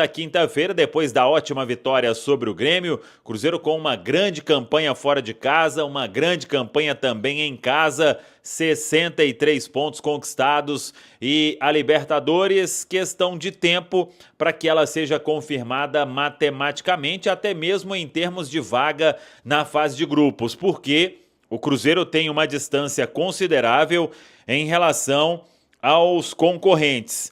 nesta quinta-feira, depois da ótima vitória sobre o Grêmio. Cruzeiro com uma grande campanha fora de casa, uma grande campanha também em casa, 63 pontos conquistados, e a Libertadores, questão de tempo para que ela seja confirmada matematicamente, até mesmo em termos de vaga na fase de grupos, porque o Cruzeiro tem uma distância considerável em relação aos concorrentes.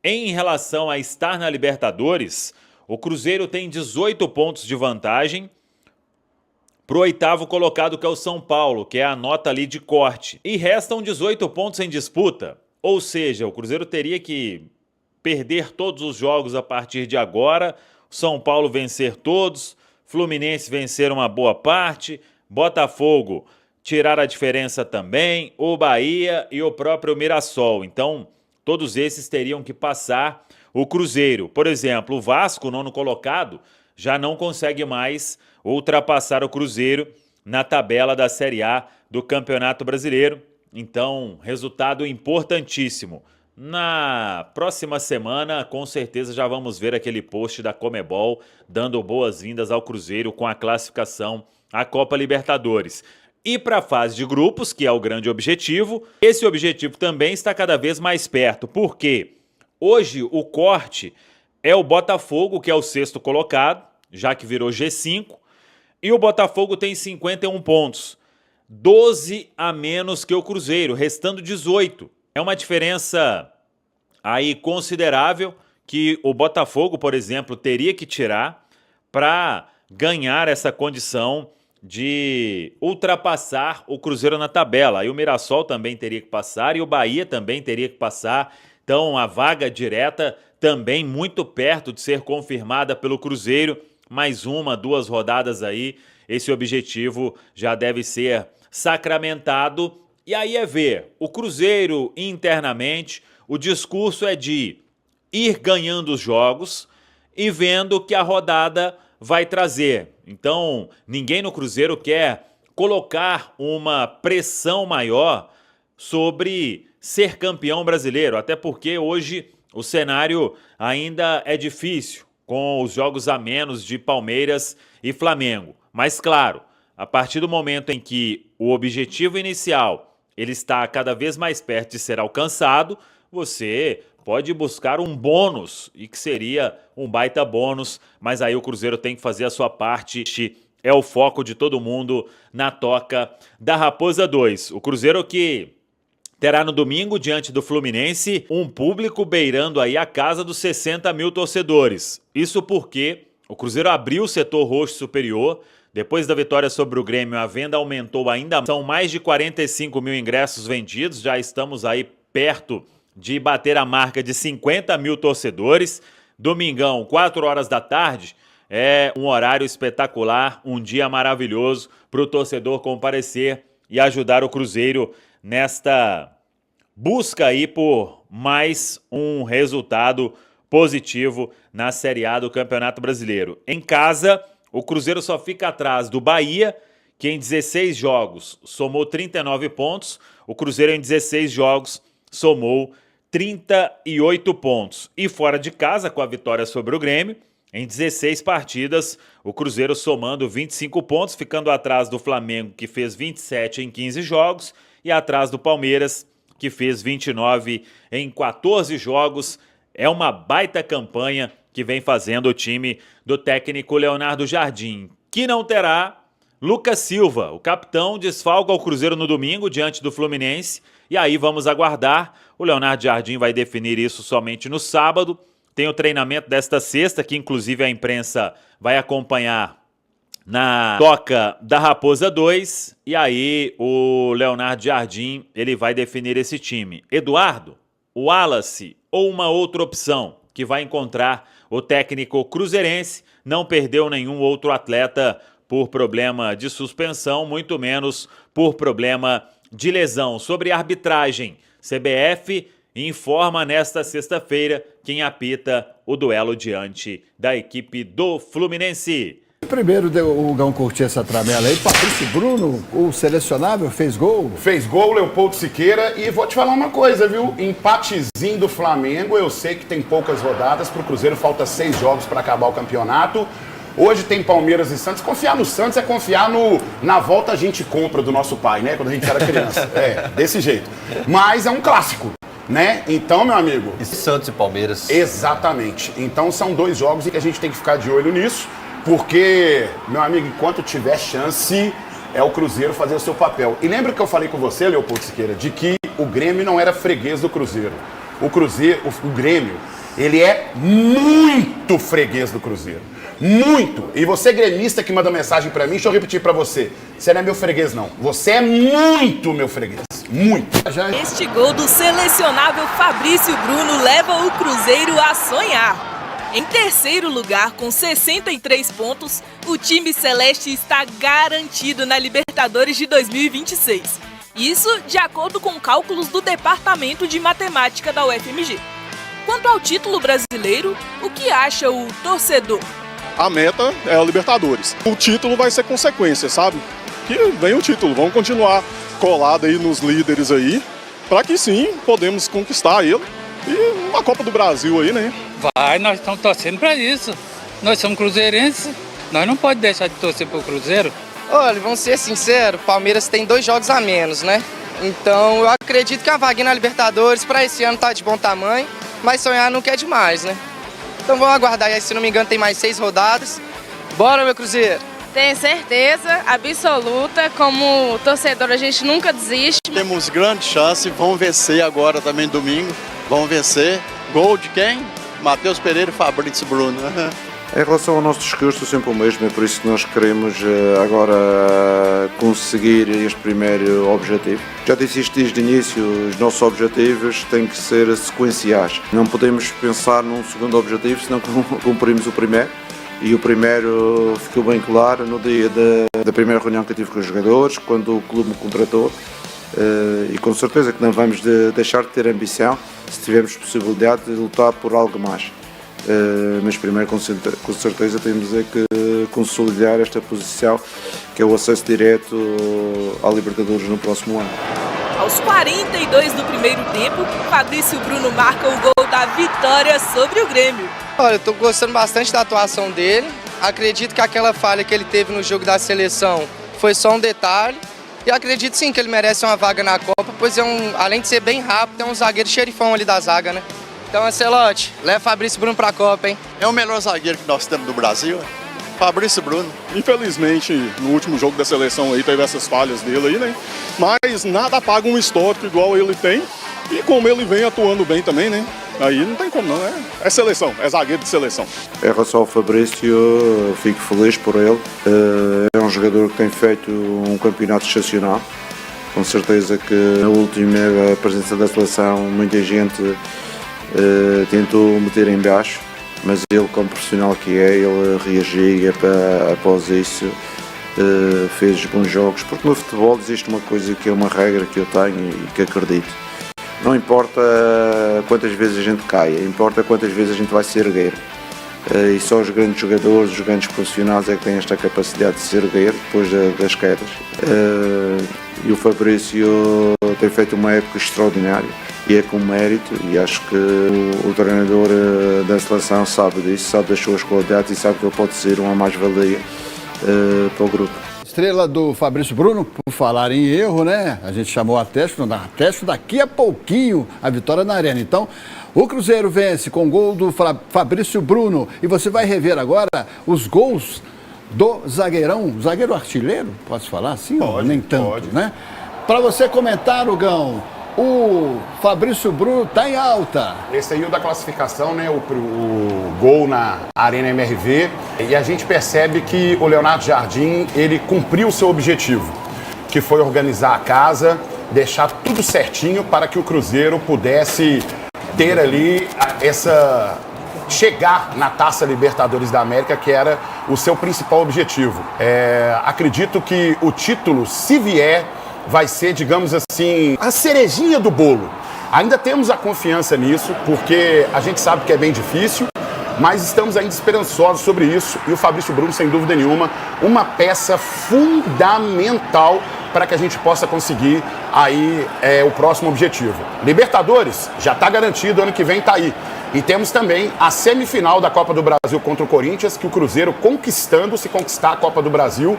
Em relação a estar na Libertadores, o Cruzeiro tem 18 pontos de vantagem para o oitavo colocado, que é o São Paulo, que é a nota ali de corte. E restam 18 pontos em disputa. Ou seja, o Cruzeiro teria que perder todos os jogos a partir de agora, o São Paulo vencer todos, Fluminense vencer uma boa parte, Botafogo tirar a diferença também, o Bahia e o próprio Mirassol. Então, todos esses teriam que passar o Cruzeiro. Por exemplo, o Vasco, nono colocado, já não consegue mais ultrapassar o Cruzeiro na tabela da Série A do Campeonato Brasileiro. Então, resultado importantíssimo. Na próxima semana, com certeza, já vamos ver aquele post da Conmebol dando boas-vindas ao Cruzeiro com a classificação à Copa Libertadores. E para a fase de grupos, que é o grande objetivo, esse objetivo também está cada vez mais perto, porque hoje o corte é o Botafogo, que é o sexto colocado, já que virou G5, e o Botafogo tem 51 pontos, 12 a menos que o Cruzeiro, restando 18. É uma diferença aí considerável que o Botafogo, por exemplo, teria que tirar para ganhar essa condição de ultrapassar o Cruzeiro na tabela. Aí o Mirassol também teria que passar e o Bahia também teria que passar. Então a vaga direta também muito perto de ser confirmada pelo Cruzeiro. Mais uma, duas rodadas aí, esse objetivo já deve ser sacramentado. E aí é ver, o Cruzeiro internamente, o discurso é de ir ganhando os jogos e vendo que a rodada vai trazer. Então, ninguém no Cruzeiro quer colocar uma pressão maior sobre ser campeão brasileiro, até porque hoje o cenário ainda é difícil, com os jogos a menos de Palmeiras e Flamengo. Mas claro, a partir do momento em que o objetivo inicial ele está cada vez mais perto de ser alcançado, você pode buscar um bônus, e que seria um baita bônus, mas aí o Cruzeiro tem que fazer a sua parte. É o foco de todo mundo na toca da Raposa 2. O Cruzeiro que terá no domingo, diante do Fluminense, um público beirando aí a casa dos 60 mil torcedores. Isso porque o Cruzeiro abriu o setor roxo superior. Depois da vitória sobre o Grêmio, a venda aumentou ainda. São mais de 45 mil ingressos vendidos. Já estamos aí perto de bater a marca de 50 mil torcedores. Domingão, 4 horas da tarde, é um horário espetacular, um dia maravilhoso para o torcedor comparecer e ajudar o Cruzeiro nesta busca aí por mais um resultado positivo na Série A do Campeonato Brasileiro. Em casa, o Cruzeiro só fica atrás do Bahia, que em 16 jogos somou 39 pontos. O Cruzeiro em 16 jogos somou 38 pontos. E fora de casa, com a vitória sobre o Grêmio, em 16 partidas, o Cruzeiro somando 25 pontos, ficando atrás do Flamengo, que fez 27 em 15 jogos, e atrás do Palmeiras, que fez 29 em 14 jogos. É uma baita campanha que vem fazendo o time do técnico Leonardo Jardim, que não terá Lucas Silva. O capitão desfalca o Cruzeiro no domingo diante do Fluminense, e aí vamos aguardar. O Leonardo Jardim vai definir isso somente no sábado. Tem o treinamento desta sexta, que inclusive a imprensa vai acompanhar na toca da Raposa 2. E aí o Leonardo Jardim ele vai definir esse time. Eduardo, Wallace ou uma outra opção que vai encontrar o técnico cruzeirense. Não perdeu nenhum outro atleta por problema de suspensão, muito menos por problema de lesão. Sobre arbitragem, CBF informa nesta sexta-feira quem apita o duelo diante da equipe do Fluminense. Primeiro o Gão curtir essa tramela aí. Fabrício Bruno, o selecionável, fez gol. Fez gol, Leopoldo Siqueira. E vou te falar uma coisa, viu? Empatezinho do Flamengo. Eu sei que tem poucas rodadas. Pro Cruzeiro falta 6 jogos para acabar o campeonato. Hoje tem Palmeiras e Santos. Confiar no Santos é confiar na volta a gente compra do nosso pai, né? Quando a gente era criança. É, desse jeito. Mas é um clássico, né? Então, meu amigo... E Santos e Palmeiras. Exatamente. Então são 2 jogos em que a gente tem que ficar de olho nisso. Porque, meu amigo, enquanto tiver chance, é o Cruzeiro fazer o seu papel. E lembra que eu falei com você, Leopoldo Siqueira, de que o Grêmio não era freguês do Cruzeiro. O Grêmio, ele é muito freguês do Cruzeiro. Muito. E você, gremista, que manda mensagem pra mim, deixa eu repetir pra você. Você não é meu freguês, não. Você é muito meu freguês. Muito. Este gol do selecionável Fabrício Bruno leva o Cruzeiro a sonhar. Em terceiro lugar, com 63 pontos, o time celeste está garantido na Libertadores de 2026. Isso de acordo com cálculos do Departamento de Matemática da UFMG. Quanto ao título brasileiro, o que acha o torcedor? A meta é a Libertadores. O título vai ser consequência, sabe? Que vem o título, vamos continuar colado aí nos líderes aí, para que sim, podemos conquistar ele. E uma Copa do Brasil aí, né? Vai, nós estamos torcendo para isso. Nós somos cruzeirenses, nós não podemos deixar de torcer pro Cruzeiro. Olha, vamos ser sinceros, o Palmeiras tem 2 jogos a menos, né? Então eu acredito que a vaguinha na Libertadores para esse ano tá de bom tamanho, mas sonhar não quer demais, né? Então vamos aguardar aí, se não me engano tem mais 6 rodadas. Bora, meu Cruzeiro! Tenho certeza absoluta, como torcedor a gente nunca desiste. Temos grande chance, vamos vencer agora também domingo, vamos vencer. Gol de quem? Matheus Pereira e Fabrício Bruno. Em relação ao nosso discurso, é sempre o mesmo, é por isso que nós queremos agora conseguir este primeiro objetivo. Já disse isto desde o início, os nossos objetivos têm que ser sequenciais. Não podemos pensar num segundo objetivo, senão cumprimos o primeiro. E o primeiro ficou bem claro no dia da primeira reunião que eu tive com os jogadores, quando o clube me contratou. E com certeza que não vamos deixar de ter ambição se tivermos possibilidade de lutar por algo mais. Mas primeiro com certeza temos que consolidar esta posição, que é o acesso direto à Libertadores no próximo ano. Aos 42 do primeiro tempo, Fabrício Bruno marca o gol da vitória sobre o Grêmio. Olha, eu tô gostando bastante da atuação dele. Acredito que aquela falha que ele teve no jogo da seleção foi só um detalhe. E acredito sim que ele merece uma vaga na Copa, pois além de ser bem rápido, é um zagueiro xerifão ali da zaga, né? Então, Ancelotti, leva Fabrício Bruno pra Copa, hein? É o melhor zagueiro que nós temos no Brasil, Fabrício Bruno. Infelizmente, no último jogo da seleção aí teve essas falhas dele aí, né? Mas nada apaga um histórico igual ele tem e como ele vem atuando bem também, né? Aí não tem como não, é seleção, é zagueiro de seleção. Em relação ao Fabrício, fico feliz por ele. É um jogador que tem feito um campeonato excepcional. Com certeza que na última presença da seleção muita gente tentou meter em baixo, mas ele, como profissional que é, ele reagia após isso, fez bons jogos, porque no futebol existe uma coisa que é uma regra que eu tenho e que acredito. Não importa quantas vezes a gente caia, importa quantas vezes a gente vai se erguer. E só os grandes jogadores, os grandes profissionais é que têm esta capacidade de se erguer depois das quedas. E o Fabrício tem feito uma época extraordinária e é com mérito, e acho que o treinador da seleção sabe disso, sabe das suas qualidades e sabe que ele pode ser uma mais-valia para o grupo. Estrela do Fabrício Bruno, por falar em erro, né? A gente chamou a Testo daqui a pouquinho a vitória na Arena. Então, o Cruzeiro vence com gol do Fabrício Bruno. E você vai rever agora os gols do zagueiro artilheiro, posso falar assim? Pode, nem tanto, pode. Né? Para você comentar, Gão, o Fabrício Bruno está em alta. Esse aí é o da classificação, né? O gol na Arena MRV. E a gente percebe que o Leonardo Jardim, ele cumpriu o seu objetivo, que foi organizar a casa, deixar tudo certinho para que o Cruzeiro pudesse ter ali chegar na Taça Libertadores da América, que era o seu principal objetivo. Acredito que o título, se vier, vai ser, digamos assim, a cerejinha do bolo. Ainda temos a confiança nisso, porque a gente sabe que é bem difícil, mas estamos ainda esperançosos sobre isso. E o Fabrício Bruno, sem dúvida nenhuma, uma peça fundamental para que a gente possa conseguir aí o próximo objetivo. Libertadores já está garantido, ano que vem está aí. E temos também a semifinal da Copa do Brasil contra o Corinthians, que o Cruzeiro se conquistar a Copa do Brasil,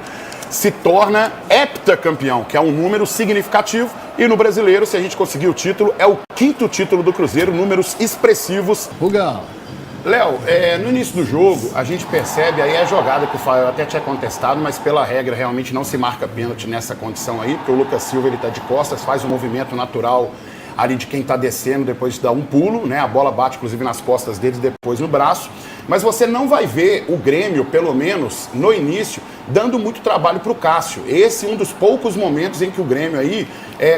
se torna heptacampeão, que é um número significativo. E no Brasileiro, se a gente conseguir o título, é o 5º título do Cruzeiro, números expressivos. Rugão. Léo, no início do jogo, a gente percebe aí a jogada que o Fael até tinha contestado, mas pela regra realmente não se marca pênalti nessa condição aí, porque o Lucas Silva ele tá de costas, faz um movimento natural ali de quem está descendo depois de dar um pulo, né? A bola bate inclusive nas costas deles, depois no braço. Mas você não vai ver o Grêmio, pelo menos no início, dando muito trabalho para o Cássio. Esse é um dos poucos momentos em que o Grêmio aí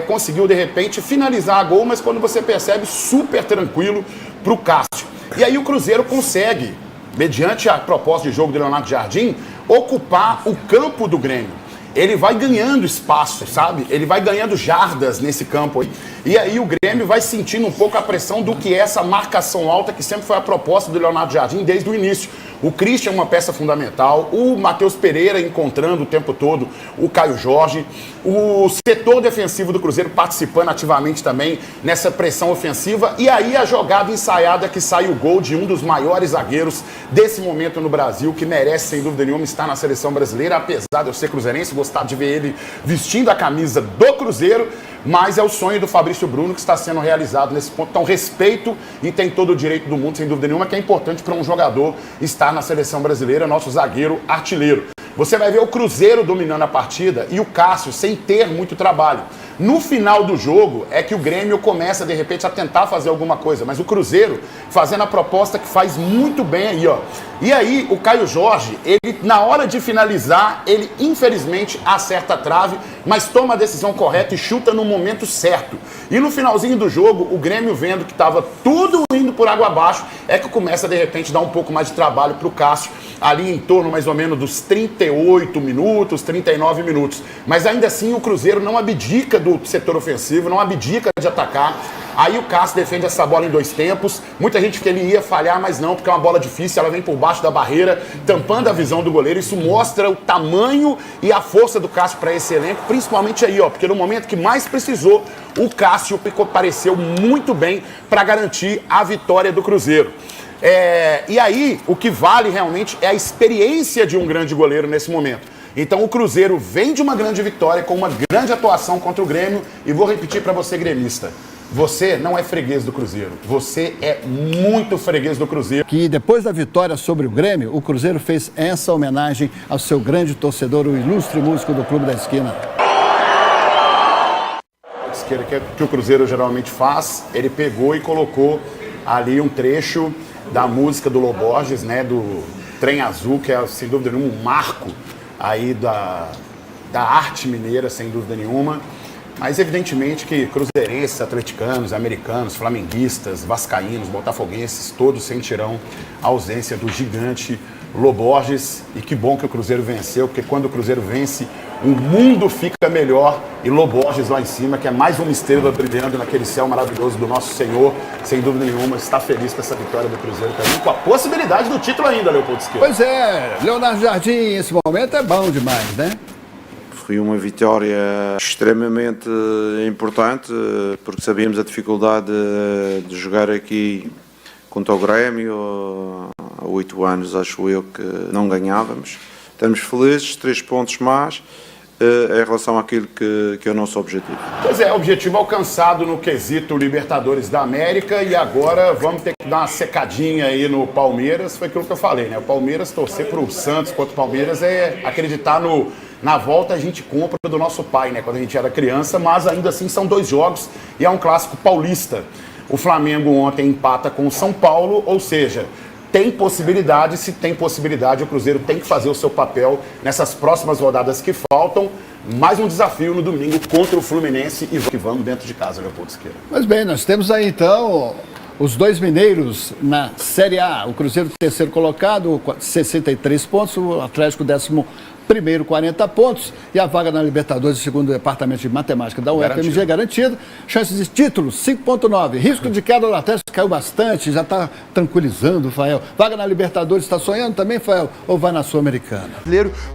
conseguiu de repente finalizar a gol, mas quando você percebe, super tranquilo para o Cássio. E aí o Cruzeiro consegue, mediante a proposta de jogo de Leonardo Jardim, ocupar o campo do Grêmio. Ele vai ganhando espaço, sabe? Ele vai ganhando jardas nesse campo aí. E aí o Grêmio vai sentindo um pouco a pressão do que é essa marcação alta, que sempre foi a proposta do Leonardo Jardim desde o início. O Christian é uma peça fundamental, o Matheus Pereira encontrando o tempo todo o Caio Jorge, o setor defensivo do Cruzeiro participando ativamente também nessa pressão ofensiva, e aí a jogada ensaiada que sai o gol de um dos maiores zagueiros desse momento no Brasil, que merece sem dúvida nenhuma estar na seleção brasileira, apesar de eu ser cruzeirense, gostar de ver ele vestindo a camisa do Cruzeiro, mas é o sonho do Fabrício Bruno que está sendo realizado nesse ponto. Então, respeito, e tem todo o direito do mundo, sem dúvida nenhuma, que é importante para um jogador estar na seleção brasileira, nosso zagueiro artilheiro. Você vai ver o Cruzeiro dominando a partida e o Cássio sem ter muito trabalho. No final do jogo é que o Grêmio começa, de repente, a tentar fazer alguma coisa, mas o Cruzeiro fazendo a proposta que faz muito bem aí, ó. E aí, o Caio Jorge, ele, na hora de finalizar, ele infelizmente acerta a trave, mas toma a decisão correta e chuta no momento certo. E no finalzinho do jogo, o Grêmio, vendo que estava tudo indo por água abaixo, é que começa, de repente, a dar um pouco mais de trabalho para o Cássio, ali em torno, mais ou menos, dos 38 minutos, 39 minutos. Mas ainda assim, o Cruzeiro não abdica do setor ofensivo, não abdica de atacar. Aí o Cássio defende essa bola em 2 tempos. Muita gente que ele ia falhar, mas não, porque é uma bola difícil, ela vem por baixo da barreira, tampando a visão do goleiro. Isso mostra o tamanho e a força do Cássio para esse elenco, principalmente aí, ó, porque no momento que mais precisou, o Cássio apareceu muito bem para garantir a vitória do Cruzeiro. E aí, o que vale realmente é a experiência de um grande goleiro nesse momento. Então o Cruzeiro vem de uma grande vitória, com uma grande atuação contra o Grêmio, e vou repetir para você, gremista, você não é freguês do Cruzeiro, você é muito freguês do Cruzeiro. Que depois da vitória sobre o Grêmio, o Cruzeiro fez essa homenagem ao seu grande torcedor, o ilustre músico do Clube da Esquina. Que o Cruzeiro geralmente faz, ele pegou e colocou ali um trecho da música do Lô Borges, né, do Trem Azul, que é sem dúvida nenhuma um marco aí da arte mineira, sem dúvida nenhuma. Mas evidentemente que cruzeirenses, atleticanos, americanos, flamenguistas, vascaínos, botafoguenses, todos sentirão a ausência do gigante Lô Borges. E que bom que o Cruzeiro venceu, porque quando o Cruzeiro vence, o mundo fica melhor. E Lô Borges lá em cima, que é mais uma estrela brilhando naquele céu maravilhoso do nosso Senhor, sem dúvida nenhuma, está feliz com essa vitória do Cruzeiro também, com a possibilidade do título ainda, Leopoldo Siqueira. Pois é, Leonardo Jardim, esse momento é bom demais, né? Foi uma vitória extremamente importante, porque sabíamos a dificuldade de jogar aqui contra o Grêmio. Há 8 anos, acho eu, que não ganhávamos. Estamos felizes, 3 pontos mais em relação àquilo que é o nosso objetivo. Pois é, objetivo alcançado no quesito Libertadores da América, e agora vamos ter que dar uma secadinha aí no Palmeiras. Foi aquilo que eu falei, né? O Palmeiras, torcer para o Santos contra o Palmeiras é acreditar na volta a gente compra do nosso pai, né? Quando a gente era criança, mas ainda assim são 2 jogos e é um clássico paulista. O Flamengo ontem empata com o São Paulo, ou seja, tem possibilidade, se tem possibilidade, o Cruzeiro tem que fazer o seu papel nessas próximas rodadas que faltam. Mais um desafio no domingo contra o Fluminense, e vamos dentro de casa, Leopoldo Siqueira. Mas bem, nós temos aí então os 2 mineiros na Série A. O Cruzeiro terceiro colocado, 63 pontos, o Atlético 11º primeiro 40 pontos e a vaga na Libertadores, segundo o Departamento de Matemática da UFMG, garantida. Chances de título, 5,9. Risco de queda do Atlético caiu bastante, já está tranquilizando, Fael. Vaga na Libertadores, está sonhando também, Fael? Ou vai na Sul-Americana?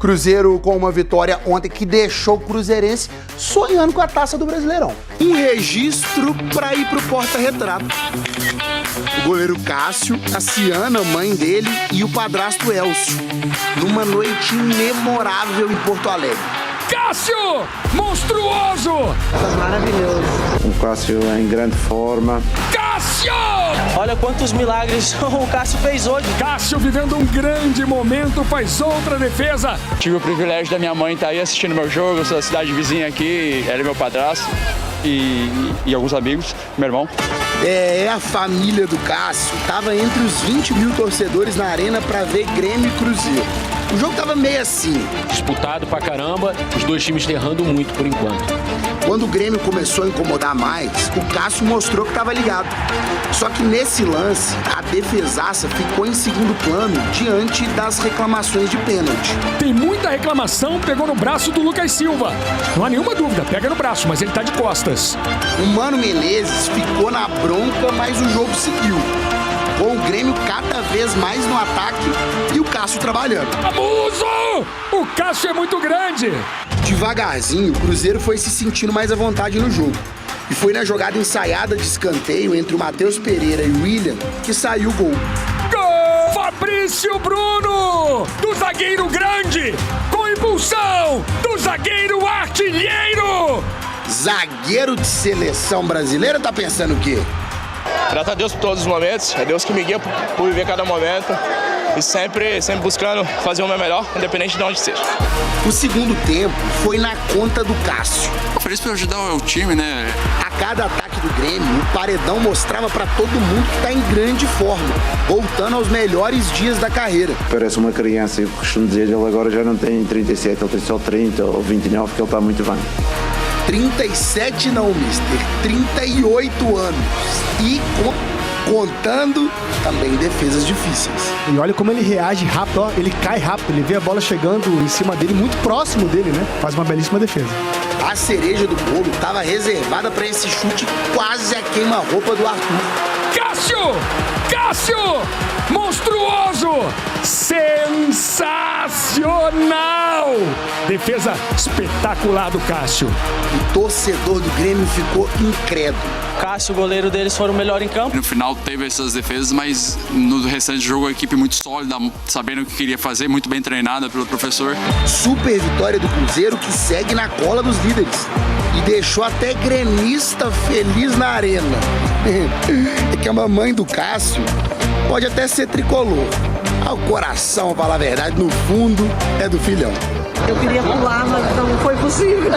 Cruzeiro com uma vitória ontem que deixou o cruzeirense sonhando com a taça do Brasileirão. Um registro para ir pro porta-retrato. O goleiro Cássio, a Ciana, mãe dele, e o padrasto Elcio, numa noite memorável em Porto Alegre. Cássio! Monstruoso! Maravilhoso. O Cássio em grande forma. Cássio! Olha quantos milagres o Cássio fez hoje. Cássio vivendo um grande momento, faz outra defesa. Tive o privilégio da minha mãe estar aí assistindo meu jogo, essa cidade vizinha aqui, ela é meu padrasto e alguns amigos, meu irmão. A família do Cássio tava entre os 20 mil torcedores na arena para ver Grêmio e Cruzeiro. O jogo tava meio assim. Disputado pra caramba, os dois times errando muito por enquanto. Quando o Grêmio começou a incomodar mais, o Cássio mostrou que tava ligado. Só que nesse lance, a defesaça ficou em segundo plano diante das reclamações de pênalti. Tem muita reclamação, pegou no braço do Lucas Silva. Não há nenhuma dúvida, pega no braço, mas ele tá de costas. O Mano Menezes ficou na bronca, mas o jogo seguiu. Com o Grêmio cada vez mais no ataque e o Cássio trabalhando. Abuso! O Cássio é muito grande! Devagarzinho, o Cruzeiro foi se sentindo mais à vontade no jogo. E foi na jogada ensaiada de escanteio entre o Matheus Pereira e o William que saiu o gol. Gol! Fabrício Bruno! Do zagueiro grande! Com impulsão! Do zagueiro artilheiro! Zagueiro de seleção brasileira, tá pensando o quê? Graças a Deus por todos os momentos, é Deus que me guia por viver cada momento e sempre buscando fazer o meu melhor, independente de onde seja. O segundo tempo foi na conta do Cássio. Feliz por ajudar o time, né? A cada ataque do Grêmio, o Paredão mostrava para todo mundo que tá em grande forma, voltando aos melhores dias da carreira. Parece uma criança, eu costumo dizer, ele agora já não tem 37, ele tem só 30 ou 29, porque ele está muito bem. 37 não, mister, 38 anos. E contando também defesas difíceis. E olha como ele reage rápido, ó, ele cai rápido, ele vê a bola chegando em cima dele, muito próximo dele, né? Faz uma belíssima defesa. A cereja do bolo estava reservada para esse chute quase a queima-roupa do Arthur. Cássio! Cássio! Monstruoso! Sensacional! Defesa espetacular do Cássio. O torcedor do Grêmio ficou incrédulo. Cássio, o goleiro deles, foram o melhor em campo. No final teve essas defesas, mas no restante do jogo a equipe muito sólida, sabendo o que queria fazer, muito bem treinada pelo professor. Super vitória do Cruzeiro que segue na cola dos líderes e deixou até gremista feliz na arena. É que a mamãe do Cássio pode até ser tricolor. Ao coração, pra falar a verdade, no fundo é do filhão. Eu queria pular, mas não foi possível.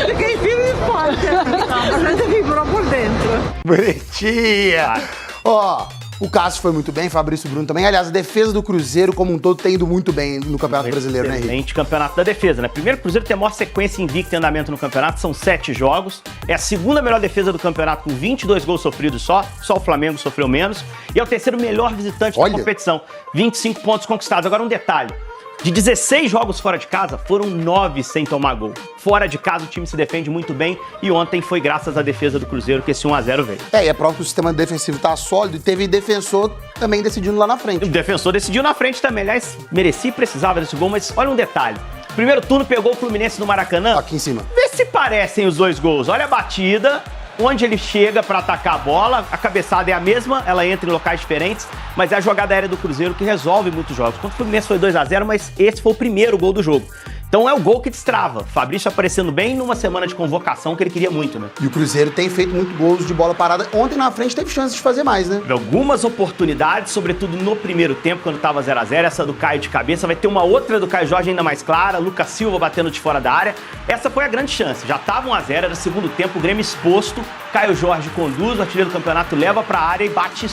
Fiquei firme e forte. A gente vibrou por dentro. Bonitinha! Ó, o Cássio foi muito bem, Fabrício Bruno também. Aliás, a defesa do Cruzeiro como um todo tem ido muito bem no Campeonato Brasileiro, né, Henrique? Excelente campeonato da defesa, né? Primeiro, o Cruzeiro tem a maior sequência invicta em andamento no campeonato, são 7 jogos. É a segunda melhor defesa do campeonato com 22 gols sofridos só o Flamengo sofreu menos. E é o terceiro melhor visitante da competição, 25 pontos conquistados. Agora um detalhe. De 16 jogos fora de casa, foram 9 sem tomar gol. Fora de casa, o time se defende muito bem e ontem foi graças à defesa do Cruzeiro que esse 1-0 veio. E é próprio que o sistema defensivo tá sólido e teve defensor também decidindo lá na frente. O defensor decidiu na frente também, aliás, merecia e precisava desse gol, mas olha um detalhe. Primeiro turno pegou o Fluminense no Maracanã. Aqui em cima. Vê se parecem os dois gols. Olha a batida. Onde ele chega para atacar a bola, a cabeçada é a mesma, ela entra em locais diferentes, mas é a jogada aérea do Cruzeiro que resolve muitos jogos. Contra o Fluminense foi 2-0, mas esse foi o primeiro gol do jogo. Então é o gol que destrava. Fabrício aparecendo bem numa semana de convocação que ele queria muito, né? E o Cruzeiro tem feito muito gols de bola parada. Ontem na frente teve chance de fazer mais, né? Algumas oportunidades, sobretudo no primeiro tempo, quando tava 0-0. Essa do Caio de cabeça, vai ter uma outra do Caio Jorge ainda mais clara. Lucas Silva batendo de fora da área. Essa foi a grande chance. Já tava 1-0, era segundo tempo, o Grêmio exposto. Caio Jorge conduz, o artilheiro do campeonato leva pra área e bate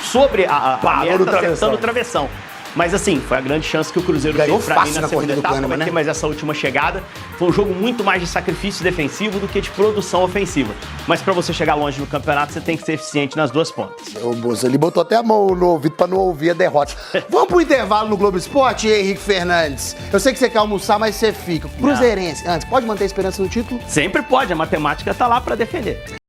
sobre a meta, acertando o travessão. Mas assim, foi a grande chance que o Cruzeiro Ganhou teve pra mim fácil na na corrida segunda do etapa, Kahneman, vai ter né? mais essa última chegada. Foi um jogo muito mais de sacrifício defensivo do que de produção ofensiva. Mas pra você chegar longe no campeonato, você tem que ser eficiente nas duas pontas. O moço, ele botou até a mão no ouvido pra não ouvir a derrota. Vamos pro intervalo no Globo Esporte, Henrique Fernandes? Eu sei que você quer almoçar, mas você fica. Cruzeirense, antes, pode manter a esperança no título? Sempre pode, a matemática tá lá pra defender.